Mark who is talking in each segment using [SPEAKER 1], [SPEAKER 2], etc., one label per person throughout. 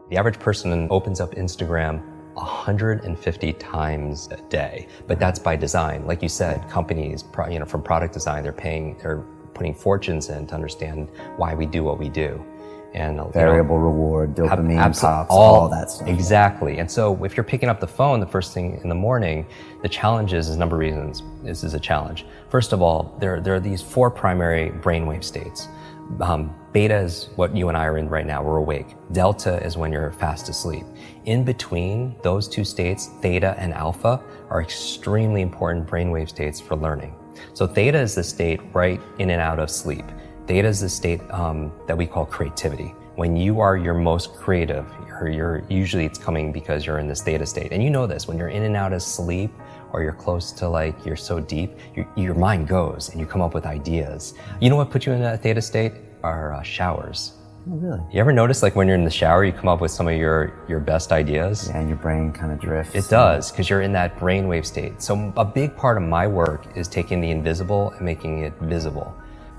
[SPEAKER 1] The average person opens up Instagram 150 times a day, but that's by design. Like you said, companies, from product design, they're putting fortunes in to understand why we do what we do. And
[SPEAKER 2] variable reward, dopamine pops, all that stuff.
[SPEAKER 1] Exactly. And so if you're picking up the phone the first thing in the morning, the challenge is a number of reasons. This is a challenge. First of all, there are these 4 primary brainwave states. Beta is what you and I are in right now, we're awake. Delta is when you're fast asleep. In between those 2 states, theta and alpha, are extremely important brainwave states for learning. So theta is the state right in and out of sleep. Theta is the state that we call creativity. When you are your most creative, usually it's coming because you're in this theta state. And you know this, when you're in and out of sleep, or you're close to you're so deep, your mind goes and you come up with ideas. You know what puts you in that theta state? Are showers.
[SPEAKER 2] Oh, really?
[SPEAKER 1] You ever notice when you're in the shower, you come up with some of your best ideas?
[SPEAKER 2] Yeah, and your brain kind of drifts.
[SPEAKER 1] It does, because you're in that brainwave state. So a big part of my work is taking the invisible and making it visible.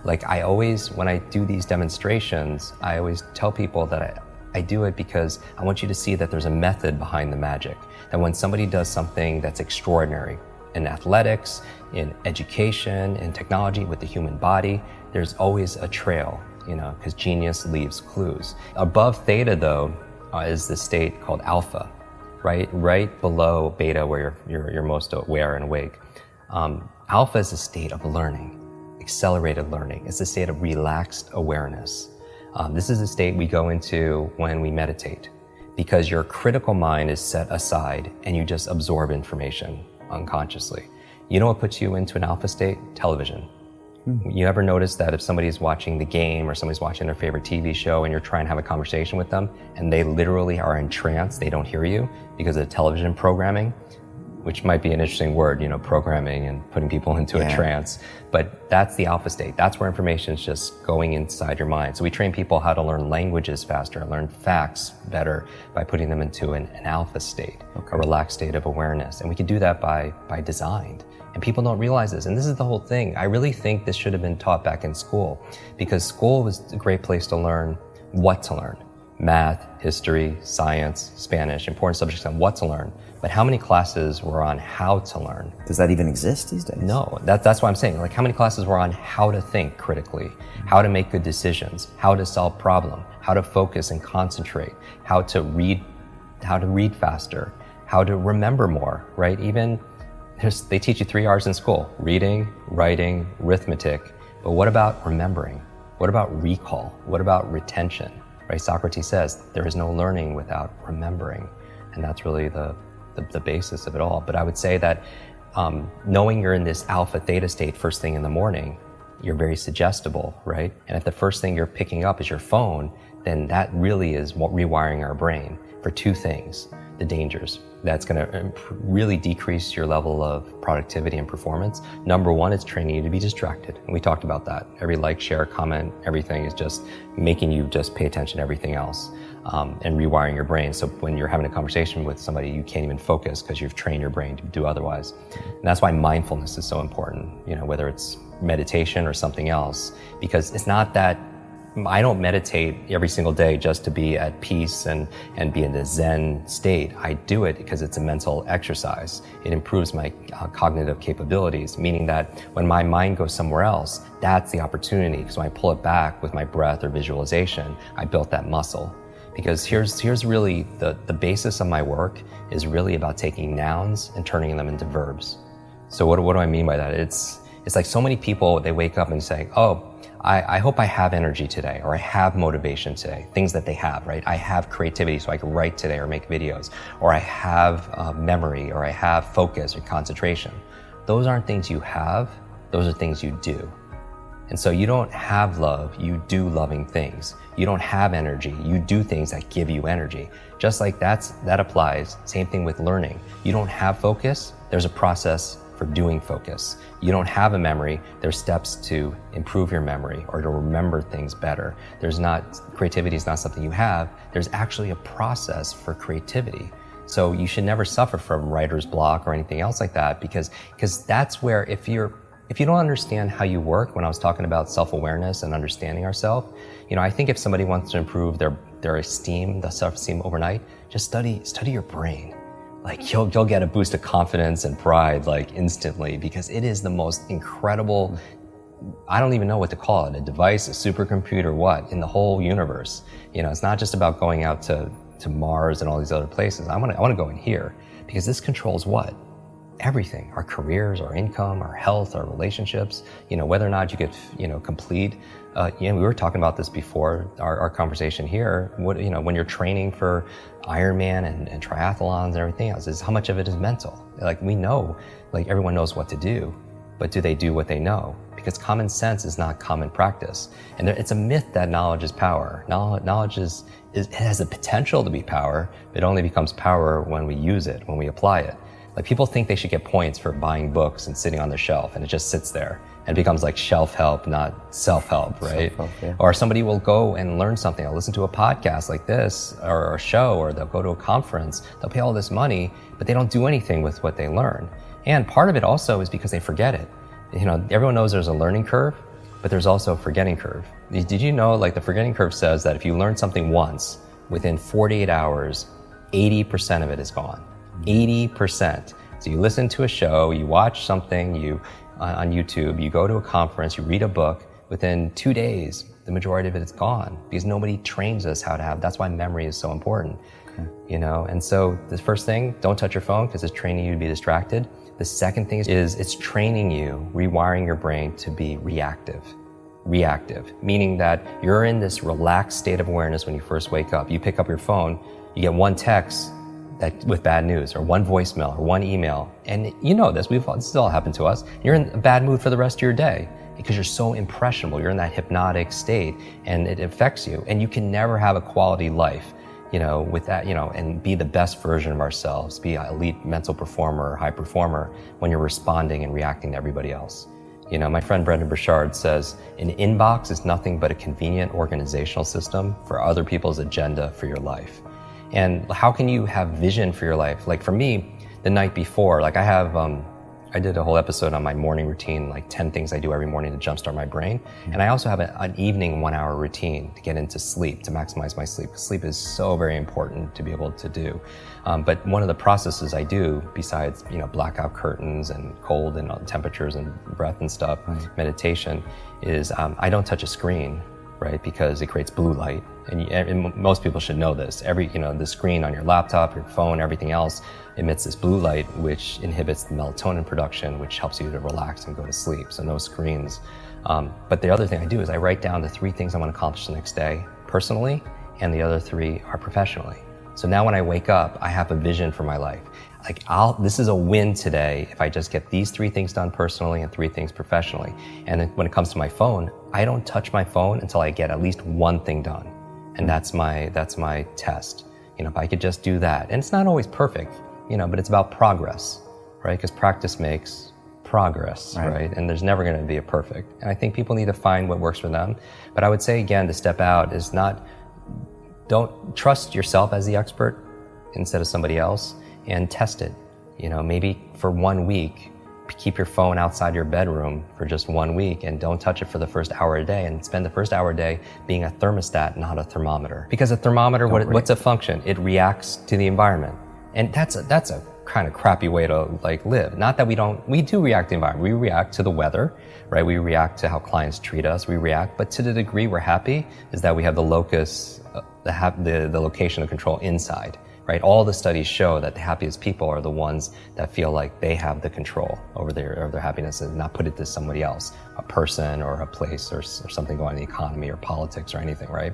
[SPEAKER 1] When I do these demonstrations, I always tell people that I do it because I want you to see that there's a method behind the magic. That when somebody does something that's extraordinary in athletics, in education, in technology, with the human body, there's always a trail, because genius leaves clues. Above theta, though, is the state called alpha, right below beta, where you're most aware and awake. Alpha is a state of learning. Accelerated learning. It's a state of relaxed awareness. This is a state we go into when we meditate, because your critical mind is set aside and you just absorb information unconsciously. You know what puts you into an alpha state? Television. You ever notice that if somebody's watching the game or somebody's watching their favorite TV show and you're trying to have a conversation with them and they literally are in trance, they don't hear you because of television programming, which might be an interesting word, programming and putting people into a trance. But that's the alpha state. That's where information is just going inside your mind. So we train people how to learn languages faster, learn facts better by putting them into an alpha state, a relaxed state of awareness. And we can do that by design. And people don't realize this. And this is the whole thing. I really think this should have been taught back in school, because school was a great place to learn what to learn. Math, history, science, Spanish, important subjects on what to learn. But how many classes were on how to learn?
[SPEAKER 2] Does that even exist these days?
[SPEAKER 1] No, that's what I'm saying. How many classes were on how to think critically, how to make good decisions, how to solve problems, how to focus and concentrate, how to read faster, how to remember more, right? Even they teach you 3 R's in school: reading, writing, arithmetic. But what about remembering? What about recall? What about retention? Right? Socrates says there is no learning without remembering. And that's really the basis of it all. But I would say that knowing you're in this alpha theta state first thing in the morning, you're very suggestible, right? And if the first thing you're picking up is your phone, then that really is rewiring our brain for 2 things. The dangers. That's going to really decrease your level of productivity and performance. Number 1, it's training you to be distracted. And we talked about that. Every like, share, comment, everything is just making you just pay attention to everything else, and rewiring your brain. So when you're having a conversation with somebody, you can't even focus because you've trained your brain to do otherwise. And that's why mindfulness is so important, whether it's meditation or something else, because it's not that I don't meditate every single day just to be at peace and be in the Zen state. I do it because it's a mental exercise. It improves my cognitive capabilities, meaning that when my mind goes somewhere else, that's the opportunity. Because when I pull it back with my breath or visualization, I built that muscle. Because here's really the basis of my work is really about taking nouns and turning them into verbs. So what do I mean by that? It's like so many people, they wake up and say, oh, I hope I have energy today, or I have motivation today, things that they have, right? I have creativity so I can write today or make videos, or I have memory, or I have focus or concentration. Those aren't things you have, those are things you do. And so you don't have love, you do loving things. You don't have energy, you do things that give you energy. Just like that applies, same thing with learning. You don't have focus, there's a process for doing focus. You don't have a memory, there's steps to improve your memory or to remember things better. Creativity is not something you have, there's actually a process for creativity. So you should never suffer from writer's block or anything else like that, because that's where if you don't understand how you work, when I was talking about self-awareness and understanding ourselves, I think if somebody wants to improve their their self-esteem overnight, just study your brain. Like you'll get a boost of confidence and pride like instantly, because it is the most incredible, I don't even know what to call it, a device, a supercomputer, what, in the whole universe. You know, it's not just about going out to Mars and all these other places. I want to go in here, because this controls what? Everything, our careers, our income, our health, our relationships, you know, whether or not you get, you know, complete. You know, we were talking about this before our conversation here. What, you know, when you're training for Ironman and triathlons and everything else, is how much of it is mental. Like we know, like everyone knows what to do, but do they do what they know? Because common sense is not common practice. And it's a myth that knowledge is power. Knowledge it has the potential to be power, but it only becomes power when we use it, when we apply it. Like people think they should get points for buying books and sitting on the shelf, and it just sits there and it becomes like shelf help, not self-help, right?
[SPEAKER 2] Self-help, yeah.
[SPEAKER 1] Or somebody will go and learn something. They'll listen to a podcast like this or a show, or they'll go to a conference. They'll pay all this money, but they don't do anything with what they learn. And part of it also is because they forget it. You know, everyone knows there's a learning curve, but there's also a forgetting curve. Did you know, like the forgetting curve says that if you learn something once, within 48 hours, 80% of it is gone. 80%. So you listen to a show, you watch something, on YouTube, you go to a conference, you read a book, within 2 days, the majority of it is gone, because nobody trains us how to have, that's why memory is so important. Okay. You know, and so the first thing, don't touch your phone, because it's training you to be distracted. The second thing is it's training you, rewiring your brain to be reactive. Reactive, meaning that you're in this relaxed state of awareness when you first wake up. You pick up your phone, you get one text with bad news, or one voicemail, or one email. And you know this, this has all happened to us. You're in a bad mood for the rest of your day because you're so impressionable. You're in that hypnotic state and it affects you. And you can never have a quality life, you know, with that, you know, and be the best version of ourselves, be an elite mental performer or high performer when you're responding and reacting to everybody else. You know, my friend Brendan Burchard says, an inbox is nothing but a convenient organizational system for other people's agenda for your life. And how can you have vision for your life? Like for me, the night before, like I did a whole episode on my morning routine, like 10 things I do every morning to jumpstart my brain. And I also have an evening 1 hour routine to get into sleep, to maximize my sleep. Sleep is so very important to be able to do. But one of the processes I do, besides, you know, blackout curtains and cold and temperatures and breath and stuff, meditation, is I don't touch a screen, right? Because it creates blue light. And most people should know this. The screen on your laptop, your phone, everything else emits this blue light, which inhibits the melatonin production, which helps you to relax and go to sleep. So no screens. But the other thing I do is I write down the 3 things I want to accomplish the next day personally, and the other 3 are professionally. So now when I wake up, I have a vision for my life. Like this is a win today if I just get these 3 things done personally and 3 things professionally. And then when it comes to my phone, I don't touch my phone until I get at least 1 thing done. And that's my test. You know, if I could just do that. And it's not always perfect, you know, but it's about progress, right? Because practice makes progress, right? And there's never going to be a perfect. And I think people need to find what works for them. But I would say again, to step out is don't trust yourself as the expert instead of somebody else, and test it. You know, maybe for 1 week, keep your phone outside your bedroom for just 1 week and don't touch it for the first hour a day, and spend the first hour a day being a thermostat, not a thermometer. Because a thermometer, what's a function? It reacts to the environment. And that's a kind of crappy way to like live. Not that we do react to the environment. We react to the weather, right? We react to how clients treat us. We react, but to the degree we're happy is that we have the locus, the location of control inside. Right? All the studies show that the happiest people are the ones that feel like they have the control over their happiness and not put it to somebody else, a person or a place or something going on in the economy or politics or anything, right?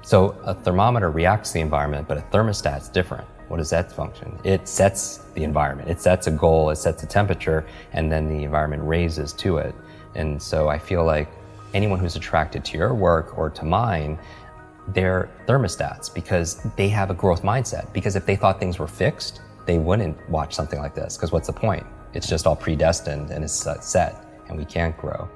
[SPEAKER 1] So a thermometer reacts to the environment, but a thermostat's different. What does that function? It sets the environment. It sets a goal, it sets a temperature, and then the environment raises to it. And so I feel like anyone who's attracted to your work or to mine, they're thermostats because they have a growth mindset. Because if they thought things were fixed, they wouldn't watch something like this. Because what's the point? It's just all predestined and it's set, and we can't grow.